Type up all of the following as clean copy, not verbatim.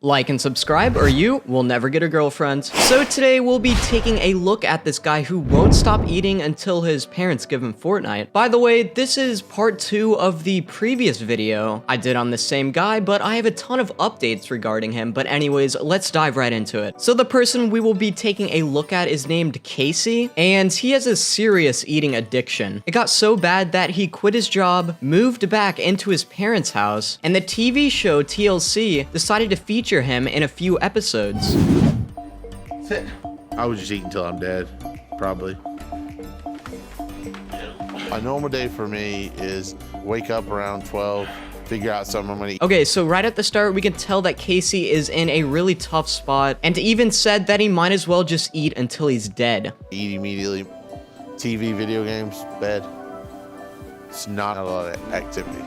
Like and subscribe or you will never get a girlfriend. So today we'll be taking a look at this guy who won't stop eating until his parents give him Fortnite. By the way, this is part 2 of the previous video I did on the same guy, but I have a ton of updates regarding him. But anyways, let's dive right into it. So the person we will be taking a look at is named Casey, and he has a serious eating addiction. It got so bad that he quit his job, moved back into his parents' house, and the TV show TLC decided to feature him in a few episodes. I would just eat until I'm dead, probably. A normal day for me is wake up around 12, figure out something I'm gonna eat. Okay, so right at the start, we can tell that Casey is in a really tough spot, and even said that he might as well just eat until he's dead. Eat immediately. TV, video games, bed. It's not a lot of activity.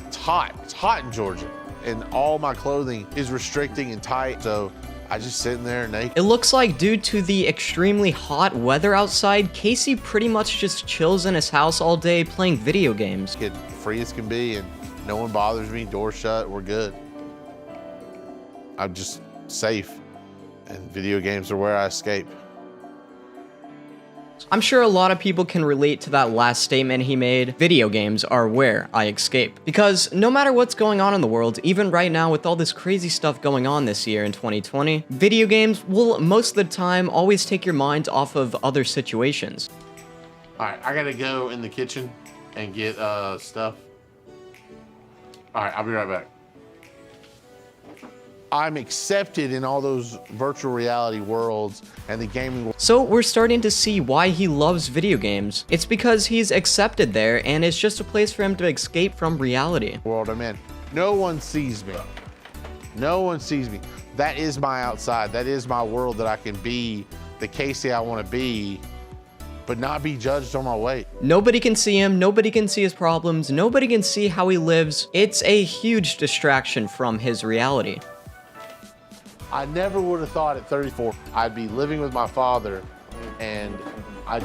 It's hot in Georgia. And all my clothing is restricting and tight, so I just sit in there naked. It looks like due to the extremely hot weather outside, Casey pretty much just chills in his house all day playing video games. Get free as can be, and no one bothers me, door shut, we're good. I'm just safe, and video games are where I escape. I'm sure a lot of people can relate to that last statement he made. Video games are where I escape. Because no matter what's going on in the world, even right now with all this crazy stuff going on this year in 2020, video games will most of the time always take your mind off of other situations. All right, I gotta go in the kitchen and get stuff. All right, I'll be right back. I'm accepted in all those virtual reality worlds and the gaming world. So we're starting to see why he loves video games. It's because he's accepted there and it's just a place for him to escape from reality. World I'm in. No one sees me. No one sees me. That is my outside. That is my world that I can be the Casey I want to be, but not be judged on my weight. Nobody can see him, nobody can see his problems, nobody can see how he lives. It's a huge distraction from his reality. I never would have thought at 34 I'd be living with my father and I'd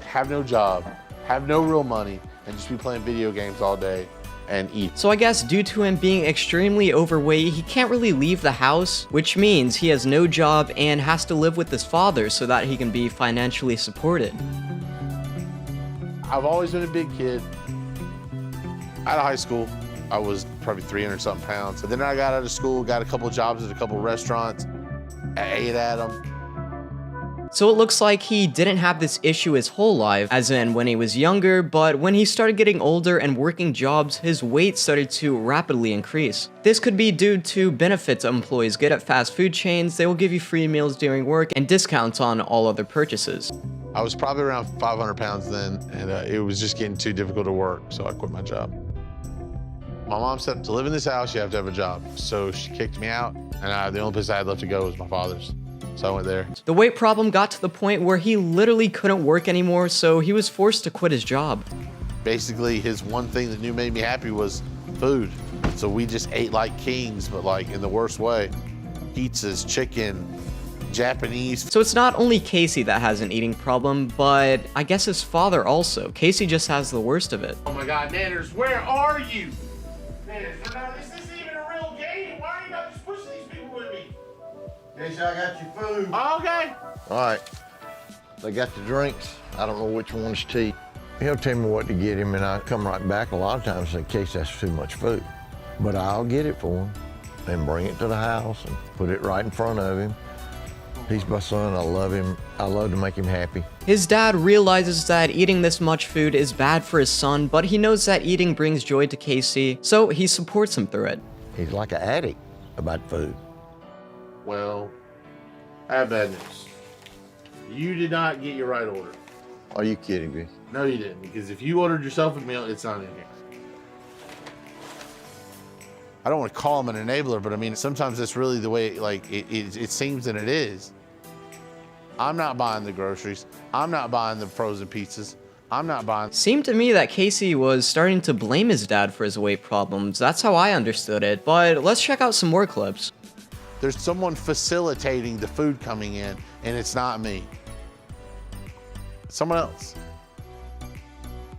have no job, have no real money, and just be playing video games all day and eat. So I guess due to him being extremely overweight, he can't really leave the house, which means he has no job and has to live with his father so that he can be financially supported. I've always been a big kid. Out of high school, I was probably 300 something pounds. But then I got out of school, got a couple of jobs at a couple of restaurants. I ate at them. So it looks like he didn't have this issue his whole life, as in when he was younger, but when he started getting older and working jobs, his weight started to rapidly increase. This could be due to benefits employees get at fast food chains. They will give you free meals during work and discounts on all other purchases. I was probably around 500 pounds then, and it was just getting too difficult to work, so I quit my job. My mom said, to live in this house, you have to have a job. So she kicked me out, and the only place I had left to go was my father's. So I went there. The weight problem got to the point where he literally couldn't work anymore, so he was forced to quit his job. Basically, his one thing that made me happy was food. So we just ate like kings, but like in the worst way. Pizzas, chicken, Japanese. So it's not only Casey that has an eating problem, but I guess his father also. Casey just has the worst of it. Oh my God, Nanners, where are you? This isn't even a real game. Why are you not just pushing these people with me? Casey, I got your food. Oh, okay. All right. They got the drinks. I don't know which one's tea. He'll tell me what to get him, and I come right back a lot of times in case that's too much food. But I'll get it for him and bring it to the house and put it right in front of him. He's my son. I love him. I love to make him happy. His dad realizes that eating this much food is bad for his son, but he knows that eating brings joy to Casey, so he supports him through it. He's like an addict about food. Well, I have bad news. You did not get your right order. Are you kidding me? No, you didn't, because if you ordered yourself a meal, it's not in here. I don't want to call him an enabler, but I mean, sometimes that's really the way it seems that it is. I'm not buying the groceries. I'm not buying the frozen pizzas. I'm not buying. Seemed to me that Casey was starting to blame his dad for his weight problems. That's how I understood it, but let's check out some more clips. There's someone facilitating the food coming in, and it's not me. It's someone else.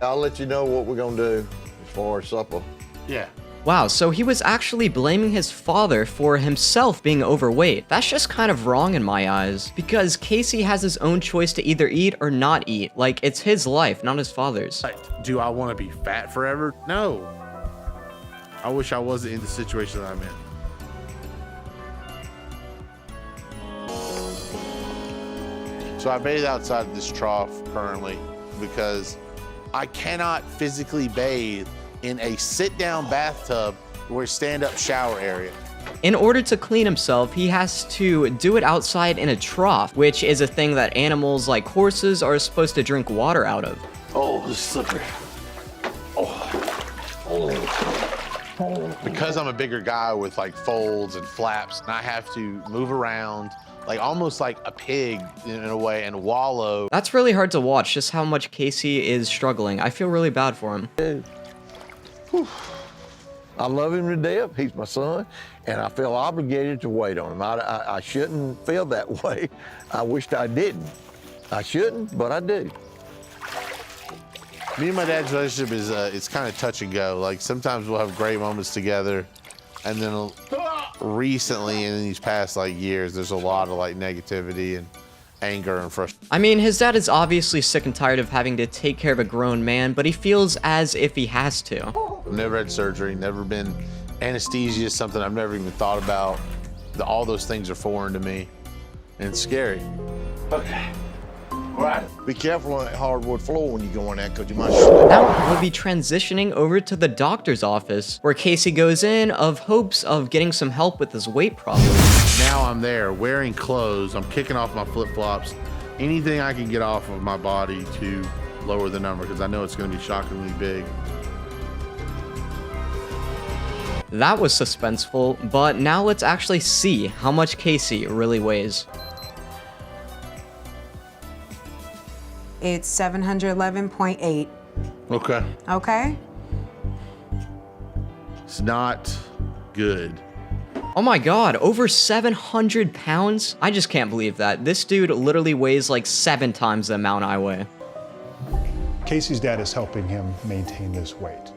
I'll let you know what we're gonna do as far as supper. Yeah. Wow, so he was actually blaming his father for himself being overweight. That's just kind of wrong in my eyes, because Casey has his own choice to either eat or not eat. Like, it's his life, not his father's. Do I want to be fat forever? No. I wish I wasn't in the situation that I'm in. So I bathe outside this trough currently because I cannot physically bathe in a sit-down bathtub or stand-up shower area. In order to clean himself, he has to do it outside in a trough, which is a thing that animals like horses are supposed to drink water out of. Oh, this is slippery. Because I'm a bigger guy with like folds and flaps, and I have to move around like almost like a pig in a way and wallow. That's really hard to watch, just how much Casey is struggling. I feel really bad for him. I love him to death. He's my son, and I feel obligated to wait on him. I shouldn't feel that way. I wished I didn't. I shouldn't, but I do. Me and my dad's relationship is it's kind of touch and go. Like sometimes we'll have great moments together, and then recently in these past like years, there's a lot of like negativity and anger and frustration. I mean, his dad is obviously sick and tired of having to take care of a grown man, but he feels as if he has to. I've never had surgery, never been anesthesia, is something I've never even thought about. All those things are foreign to me, and it's scary. Okay. All right. Be careful on that hardwood floor when you go in there, because you might Now we'll be transitioning over to the doctor's office, where Casey goes in of hopes of getting some help with his weight problem. Now I'm there wearing clothes. I'm kicking off my flip-flops. Anything I can get off of my body to lower the number, because I know it's going to be shockingly big. That was suspenseful, but now let's actually see how much Casey really weighs. It's 711.8. Okay. Okay? It's not good. Oh my god, over 700 pounds? I just can't believe that. This dude literally weighs like 7 times the amount I weigh. Casey's dad is helping him maintain this weight.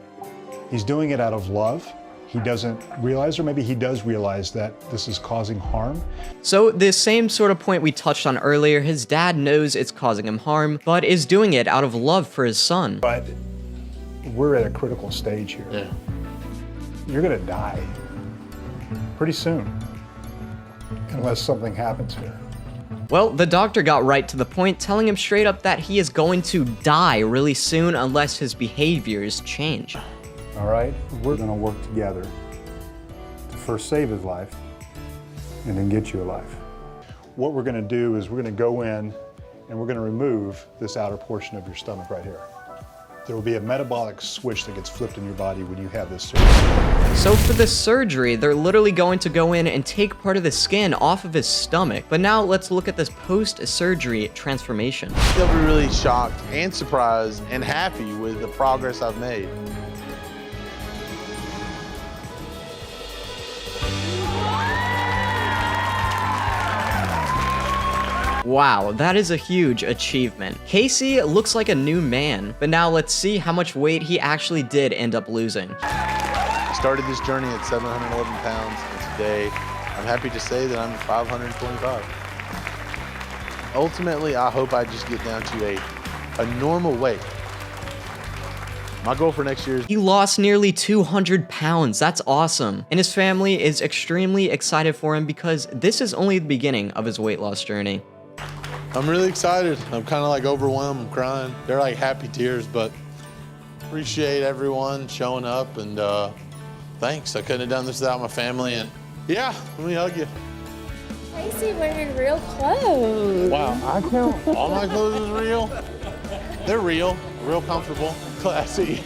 He's doing it out of love. He doesn't realize, or maybe he does realize, that this is causing harm. So the same sort of point we touched on earlier, his dad knows it's causing him harm, but is doing it out of love for his son. But we're at a critical stage here. Yeah. You're gonna die pretty soon, unless something happens here. Well, the doctor got right to the point, telling him straight up that he is going to die really soon unless his behaviors change. All right, we're gonna work together to first save his life and then get you a life. What we're gonna do is we're gonna go in and we're gonna remove this outer portion of your stomach right here. There will be a metabolic switch that gets flipped in your body when you have this surgery. So for this surgery, they're literally going to go in and take part of the skin off of his stomach. But now let's look at this post-surgery transformation. They'll be really shocked and surprised and happy with the progress I've made. Wow, that is a huge achievement. Casey looks like a new man, but now let's see how much weight he actually did end up losing. I started this journey at 711 pounds, and today I'm happy to say that I'm at 525. Ultimately, I hope I just get down to a normal weight. My goal for next year is... He lost nearly 200 pounds. That's awesome. And his family is extremely excited for him because this is only the beginning of his weight loss journey. I'm really excited. I'm kind of like overwhelmed. I'm crying. They're like happy tears, but appreciate everyone showing up, and thanks. I couldn't have done this without my family, and yeah, let me hug you. Casey wearing real clothes. Wow, I know. All my clothes is real. They're real comfortable, classy.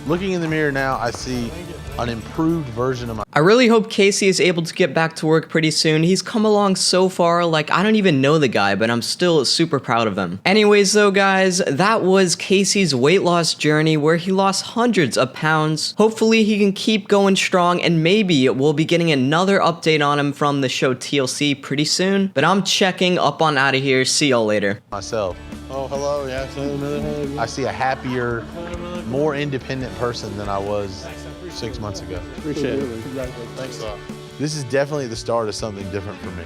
Looking in the mirror now, I see an improved version of my... I really hope Casey is able to get back to work pretty soon. He's come along so far, like I don't even know the guy, but I'm still super proud of him. Anyways though guys, that was Casey's weight loss journey where he lost hundreds of pounds. Hopefully he can keep going strong, and maybe we'll be getting another update on him from the show TLC pretty soon. But I'm checking up on out of here. See y'all later. Myself. Oh, hello, yeah, I see a happier, more independent person than I was 6 months ago. Appreciate it. Congratulations. Thanks a lot. This is definitely the start of something different for me.